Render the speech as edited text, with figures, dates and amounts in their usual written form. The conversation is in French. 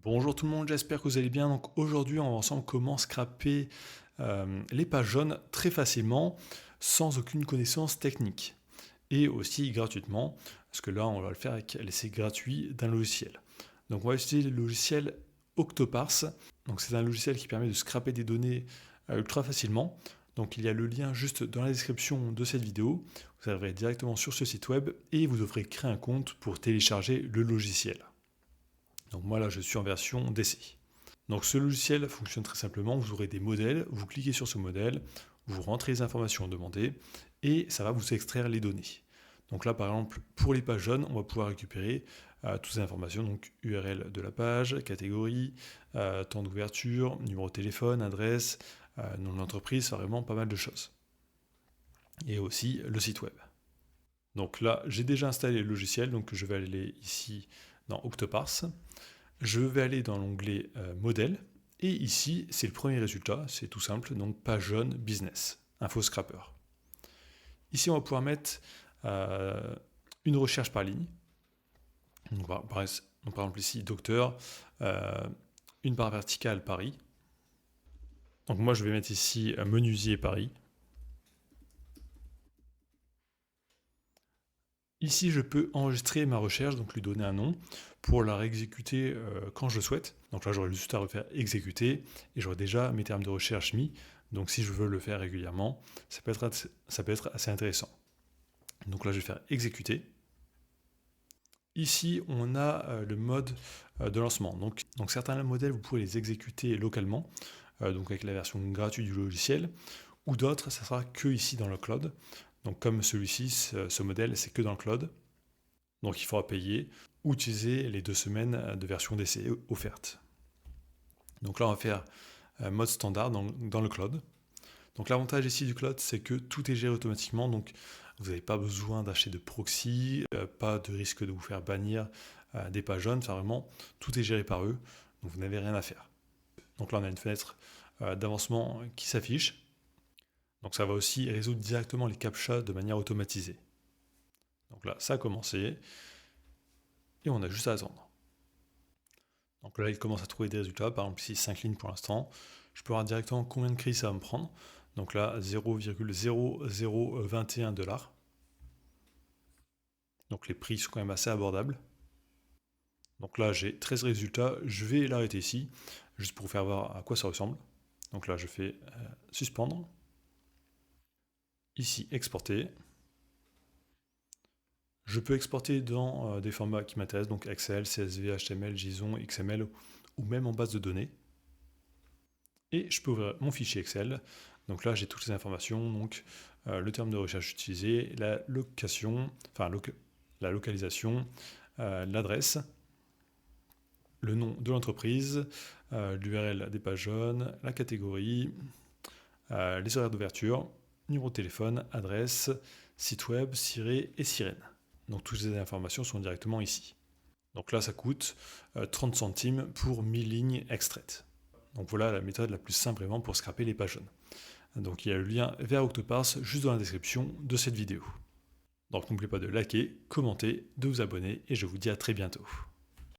Bonjour tout le monde, j'espère que vous allez bien. Donc aujourd'hui, on va voir ensemble comment scraper les pages jaunes très facilement, sans aucune connaissance technique. Et aussi gratuitement, parce que là, on va le faire avec l'essai gratuit d'un logiciel. Donc on va utiliser le logiciel Octoparse. Donc c'est un logiciel qui permet de scraper des données ultra facilement. Donc il y a le lien juste dans la description de cette vidéo. Vous arriverez directement sur ce site web et vous devrez créer un compte pour télécharger le logiciel. Donc moi là je suis en version d'essai. Donc ce logiciel fonctionne très simplement, vous aurez des modèles, vous cliquez sur ce modèle, vous rentrez les informations demandées et ça va vous extraire les données. Donc là par exemple pour les pages jaunes, on va pouvoir récupérer toutes ces informations, donc URL de la page, catégorie, temps d'ouverture, numéro de téléphone, adresse, nom de l'entreprise, c'est vraiment pas mal de choses. Et aussi le site web. Donc là j'ai déjà installé le logiciel, donc je vais aller ici dans Octoparse. Je vais aller dans l'onglet modèle et ici c'est le premier résultat, c'est tout simple, donc page jaune business, info scrapper. Ici on va pouvoir mettre une recherche par ligne. Donc, par exemple ici docteur, une barre verticale Paris. Donc moi je vais mettre ici menuisier Paris. Ici, je peux enregistrer ma recherche, donc lui donner un nom, pour la réexécuter quand je le souhaite. Donc là, j'aurai juste à refaire exécuter, et j'aurai déjà mes termes de recherche mis. Donc si je veux le faire régulièrement, ça peut être assez intéressant. Donc là, je vais faire exécuter. Ici, on a le mode de lancement. Donc certains modèles, vous pouvez les exécuter localement, donc avec la version gratuite du logiciel, ou d'autres, ça sera que ici dans le cloud. Donc comme celui-ci, ce modèle, c'est que dans le cloud. Donc il faudra payer ou utiliser les 2 semaines de version d'essai offerte. Donc là, on va faire mode standard dans le cloud. Donc l'avantage ici du cloud, c'est que tout est géré automatiquement. Donc vous n'avez pas besoin d'acheter de proxy, pas de risque de vous faire bannir des pages jaunes. Enfin vraiment, tout est géré par eux. Donc vous n'avez rien à faire. Donc là, on a une fenêtre d'avancement qui s'affiche. Donc ça va aussi résoudre directement les captchas de manière automatisée. Donc là, ça a commencé. Et on a juste à attendre. Donc là, il commence à trouver des résultats. Par exemple, ici, 5 lignes pour l'instant. Je peux voir directement combien de crédits ça va me prendre. Donc là, 0,0021 $. Donc les prix sont quand même assez abordables. Donc là, j'ai 13 résultats. Je vais l'arrêter ici, juste pour vous faire voir à quoi ça ressemble. Donc là, je fais suspendre. Ici, exporter. Je peux exporter dans des formats qui m'intéressent, donc Excel, CSV, HTML, JSON, XML ou même en base de données. Et je peux ouvrir mon fichier Excel. Donc là, j'ai toutes les informations, donc le terme de recherche utilisé, la location, enfin la localisation, l'adresse, le nom de l'entreprise, l'URL des pages jaunes, la catégorie, les horaires d'ouverture, numéro de téléphone, adresse, site web, ciré et sirène. Donc toutes ces informations sont directement ici. Donc là, ça coûte 30 centimes pour 1000 lignes extraites. Donc voilà la méthode la plus simple vraiment pour scraper les pages jaunes. Donc il y a le lien vers Octoparse juste dans la description de cette vidéo. Donc n'oubliez pas de liker, commenter, de vous abonner et je vous dis à très bientôt.